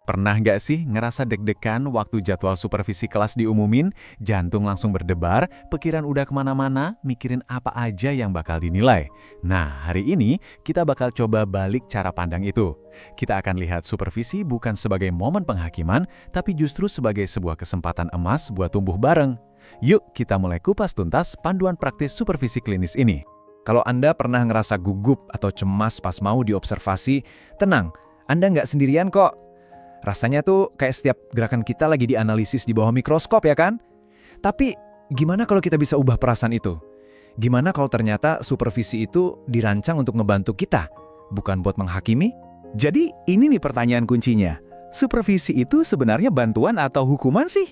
Pernah nggak sih ngerasa deg-degan waktu jadwal supervisi kelas diumumin, jantung langsung berdebar, pikiran udah kemana-mana, mikirin apa aja yang bakal dinilai? Nah, hari ini kita bakal coba balik cara pandang itu. Kita akan lihat supervisi bukan sebagai momen penghakiman, tapi justru sebagai sebuah kesempatan emas buat tumbuh bareng. Yuk kita mulai kupas tuntas panduan praktis supervisi klinis ini. Kalau Anda pernah ngerasa gugup atau cemas pas mau diobservasi, tenang, Anda nggak sendirian kok. Rasanya tuh kayak setiap gerakan kita lagi dianalisis di bawah mikroskop ya kan? Tapi gimana kalau kita bisa ubah perasaan itu? Gimana kalau ternyata supervisi itu dirancang untuk ngebantu kita, bukan buat menghakimi? Jadi ini nih pertanyaan kuncinya. Supervisi itu sebenarnya bantuan atau hukuman sih?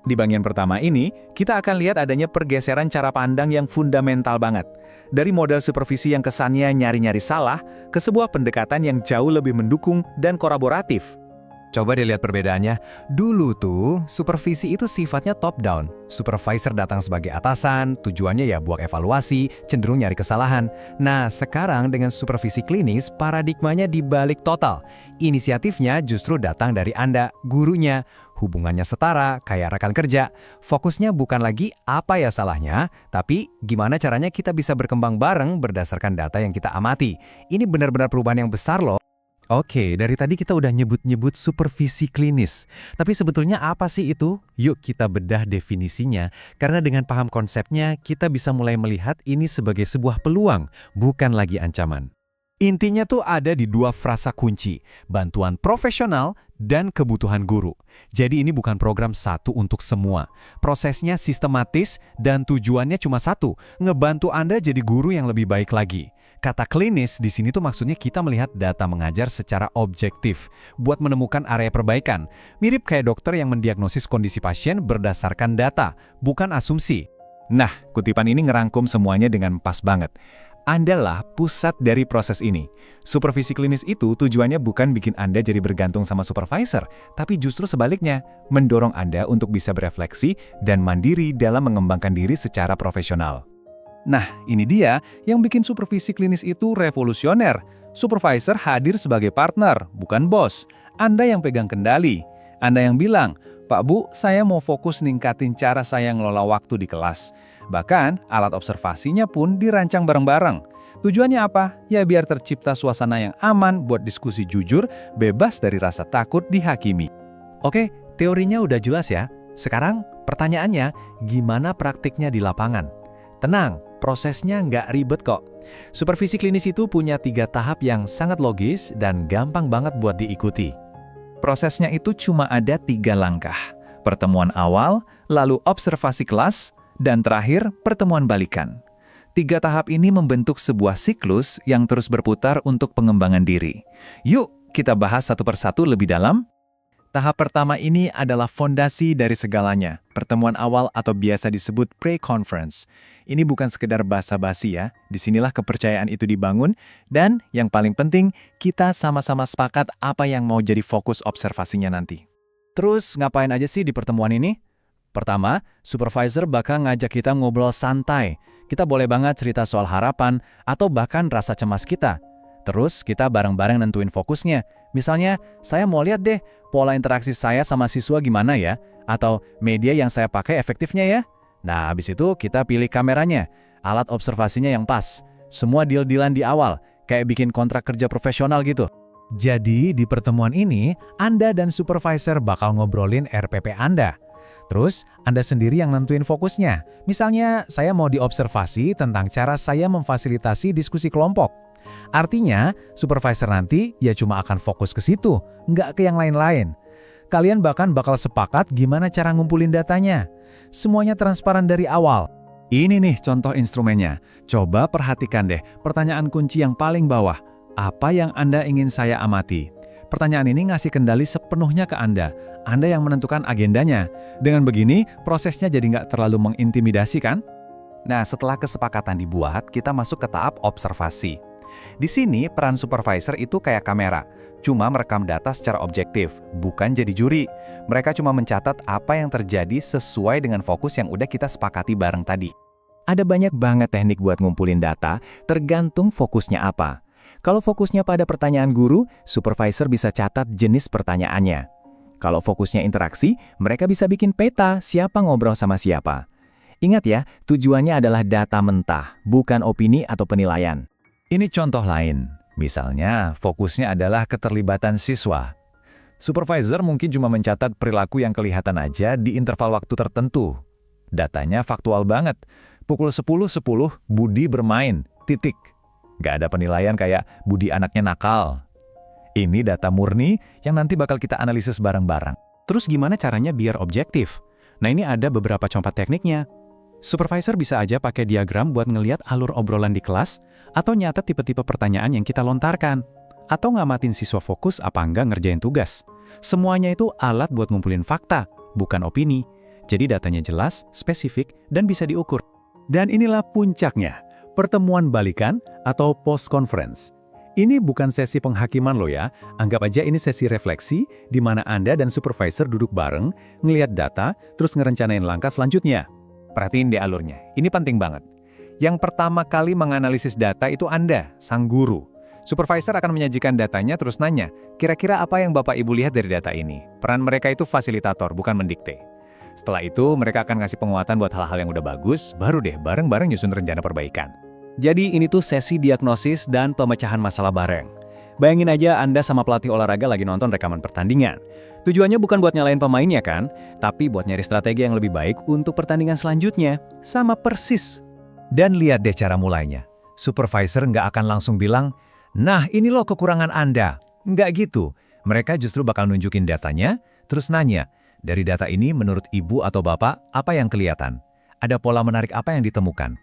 Di bagian pertama ini, kita akan lihat adanya pergeseran cara pandang yang fundamental banget. Dari model supervisi yang kesannya nyari-nyari salah, ke sebuah pendekatan yang jauh lebih mendukung dan kolaboratif. Coba dilihat perbedaannya. Dulu tuh, supervisi itu sifatnya top-down. Supervisor datang sebagai atasan, tujuannya ya buat evaluasi, cenderung nyari kesalahan. Nah, sekarang dengan supervisi klinis, paradigmanya dibalik total. Inisiatifnya justru datang dari Anda, gurunya. Hubungannya setara, kayak rekan kerja. Fokusnya bukan lagi apa ya salahnya, tapi gimana caranya kita bisa berkembang bareng berdasarkan data yang kita amati. Ini benar-benar perubahan yang besar loh. Oke, dari tadi kita udah nyebut-nyebut supervisi klinis. Tapi sebetulnya apa sih itu? Yuk kita bedah definisinya, karena dengan paham konsepnya, kita bisa mulai melihat ini sebagai sebuah peluang, bukan lagi ancaman. Intinya tuh ada di dua frasa kunci, bantuan profesional dan kebutuhan guru. Jadi ini bukan program satu untuk semua. Prosesnya sistematis dan tujuannya cuma satu, ngebantu Anda jadi guru yang lebih baik lagi. Kata klinis di sini tuh maksudnya kita melihat data mengajar secara objektif buat menemukan area perbaikan. Mirip kayak dokter yang mendiagnosis kondisi pasien berdasarkan data, bukan asumsi. Nah, kutipan ini ngerangkum semuanya dengan pas banget. Andalah pusat dari proses ini. Supervisi klinis itu tujuannya bukan bikin Anda jadi bergantung sama supervisor, tapi justru sebaliknya, mendorong Anda untuk bisa berefleksi dan mandiri dalam mengembangkan diri secara profesional. Nah, ini dia yang bikin supervisi klinis itu revolusioner. Supervisor hadir sebagai partner, bukan bos. Anda yang pegang kendali. Anda yang bilang, Pak Bu, saya mau fokus ningkatin cara saya ngelola waktu di kelas. Bahkan, alat observasinya pun dirancang bareng-bareng. Tujuannya apa? Ya biar tercipta suasana yang aman buat diskusi jujur, bebas dari rasa takut dihakimi. Oke, teorinya udah jelas ya. Sekarang pertanyaannya, gimana praktiknya di lapangan? Tenang, prosesnya nggak ribet kok. Supervisi klinis itu punya 3 tahap yang sangat logis dan gampang banget buat diikuti. Prosesnya itu cuma ada 3 langkah. Pertemuan awal, lalu observasi kelas, dan terakhir pertemuan balikan. 3 tahap ini membentuk sebuah siklus yang terus berputar untuk pengembangan diri. Yuk, kita bahas satu persatu lebih dalam. Tahap pertama ini adalah fondasi dari segalanya, pertemuan awal atau biasa disebut pre-conference. Ini bukan sekedar basa-basi ya, disinilah kepercayaan itu dibangun, dan yang paling penting, kita sama-sama sepakat apa yang mau jadi fokus observasinya nanti. Terus ngapain aja sih di pertemuan ini? Pertama, supervisor bakal ngajak kita ngobrol santai. Kita boleh banget cerita soal harapan atau bahkan rasa cemas kita. Terus kita bareng-bareng nentuin fokusnya. Misalnya, saya mau lihat deh pola interaksi saya sama siswa gimana ya, atau media yang saya pakai efektifnya ya. Nah, habis itu kita pilih kameranya, alat observasinya yang pas. Semua deal-dealan di awal, kayak bikin kontrak kerja profesional gitu. Jadi di pertemuan ini, Anda dan supervisor bakal ngobrolin RPP Anda. Terus, Anda sendiri yang nentuin fokusnya. Misalnya, saya mau diobservasi tentang cara saya memfasilitasi diskusi kelompok. Artinya, supervisor nanti ya cuma akan fokus ke situ, nggak ke yang lain-lain. Kalian bahkan bakal sepakat gimana cara ngumpulin datanya. Semuanya transparan dari awal. Ini nih contoh instrumennya. Coba perhatikan deh pertanyaan kunci yang paling bawah. Apa yang Anda ingin saya amati? Pertanyaan ini ngasih kendali sepenuhnya ke Anda. Anda yang menentukan agendanya. Dengan begini, prosesnya jadi nggak terlalu mengintimidasi kan? Nah, setelah kesepakatan dibuat, kita masuk ke tahap observasi. Di sini, peran supervisor itu kayak kamera. Cuma merekam data secara objektif, bukan jadi juri. Mereka cuma mencatat apa yang terjadi sesuai dengan fokus yang udah kita sepakati bareng tadi. Ada banyak banget teknik buat ngumpulin data, tergantung fokusnya apa. Kalau fokusnya pada pertanyaan guru, supervisor bisa catat jenis pertanyaannya. Kalau fokusnya interaksi, mereka bisa bikin peta siapa ngobrol sama siapa. Ingat ya, tujuannya adalah data mentah, bukan opini atau penilaian. Ini contoh lain. Misalnya, fokusnya adalah keterlibatan siswa. Supervisor mungkin cuma mencatat perilaku yang kelihatan aja di interval waktu tertentu. Datanya faktual banget. Pukul 10.10, Budi bermain, titik. Nggak ada penilaian kayak Budi anaknya nakal. Ini data murni yang nanti bakal kita analisis bareng-bareng. Terus gimana caranya biar objektif? Nah, ini ada beberapa contoh tekniknya. Supervisor bisa aja pakai diagram buat ngeliat alur obrolan di kelas, atau nyatet tipe-tipe pertanyaan yang kita lontarkan, atau ngamatin siswa fokus apa enggak ngerjain tugas. Semuanya itu alat buat ngumpulin fakta, bukan opini. Jadi datanya jelas, spesifik, dan bisa diukur. Dan inilah puncaknya, pertemuan balikan atau post-conference. Ini bukan sesi penghakiman loh ya, anggap aja ini sesi refleksi di mana Anda dan supervisor duduk bareng, ngelihat data, terus ngerencanain langkah selanjutnya. Perhatiin deh alurnya, ini penting banget. Yang pertama kali menganalisis data itu Anda, sang guru. Supervisor akan menyajikan datanya terus nanya, kira-kira apa yang Bapak Ibu lihat dari data ini? Peran mereka itu fasilitator, bukan mendikte. Setelah itu, mereka akan ngasih penguatan buat hal-hal yang udah bagus, baru deh bareng-bareng nyusun rencana perbaikan. Jadi ini tuh sesi diagnosis dan pemecahan masalah bareng. Bayangin aja Anda sama pelatih olahraga lagi nonton rekaman pertandingan. Tujuannya bukan buat nyalain pemainnya kan, tapi buat nyari strategi yang lebih baik untuk pertandingan selanjutnya. Sama persis. Dan lihat deh cara mulainya. Supervisor nggak akan langsung bilang, nah ini loh kekurangan Anda. Nggak gitu. Mereka justru bakal nunjukin datanya, terus nanya, dari data ini menurut ibu atau bapak, apa yang kelihatan? Ada pola menarik apa yang ditemukan?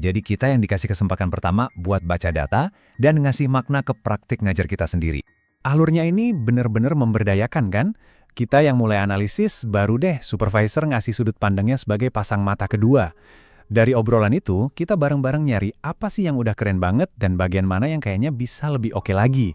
Jadi kita yang dikasih kesempatan pertama buat baca data dan ngasih makna ke praktik ngajar kita sendiri. Alurnya ini bener-bener memberdayakan kan? Kita yang mulai analisis, baru deh supervisor ngasih sudut pandangnya sebagai pasang mata kedua. Dari obrolan itu, kita bareng-bareng nyari apa sih yang udah keren banget dan bagian mana yang kayaknya bisa lebih oke lagi.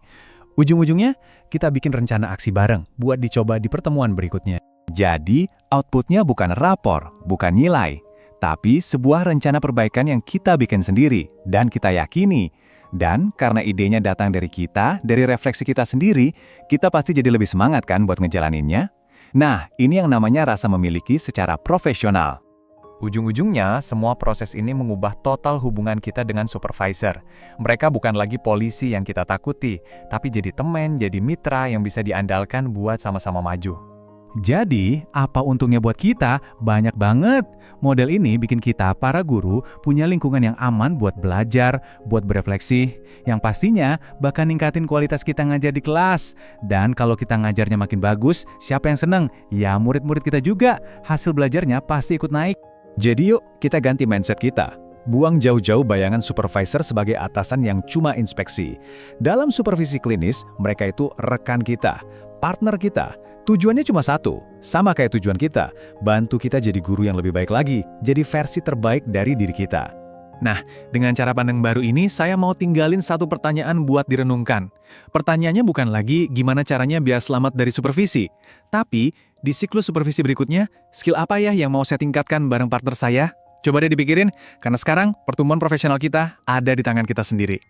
Ujung-ujungnya, kita bikin rencana aksi bareng buat dicoba di pertemuan berikutnya. Jadi, outputnya bukan rapor, bukan nilai, tapi sebuah rencana perbaikan yang kita bikin sendiri dan kita yakini. Dan karena idenya datang dari kita, dari refleksi kita sendiri, kita pasti jadi lebih semangat kan buat ngejalaninnya. Nah, ini yang namanya rasa memiliki secara profesional. Ujung-ujungnya, semua proses ini mengubah total hubungan kita dengan supervisor. Mereka bukan lagi polisi yang kita takuti, tapi jadi teman, jadi mitra yang bisa diandalkan buat sama-sama maju. Jadi, apa untungnya buat kita? Banyak banget. Model ini bikin kita, para guru, punya lingkungan yang aman buat belajar, buat berefleksi. Yang pastinya, bakal ningkatin kualitas kita ngajar di kelas. Dan kalau kita ngajarnya makin bagus, siapa yang seneng? Ya murid-murid kita juga. Hasil belajarnya pasti ikut naik. Jadi yuk, kita ganti mindset kita. Buang jauh-jauh bayangan supervisor sebagai atasan yang cuma inspeksi. Dalam supervisi klinis, mereka itu rekan kita, partner kita. Tujuannya cuma satu, sama kayak tujuan kita, bantu kita jadi guru yang lebih baik lagi, jadi versi terbaik dari diri kita. Nah, dengan cara pandang baru ini, saya mau tinggalin satu pertanyaan buat direnungkan. Pertanyaannya bukan lagi gimana caranya biar selamat dari supervisi, tapi di siklus supervisi berikutnya, skill apa ya yang mau saya tingkatkan bareng partner saya? Coba deh dipikirin, karena sekarang pertumbuhan profesional kita ada di tangan kita sendiri.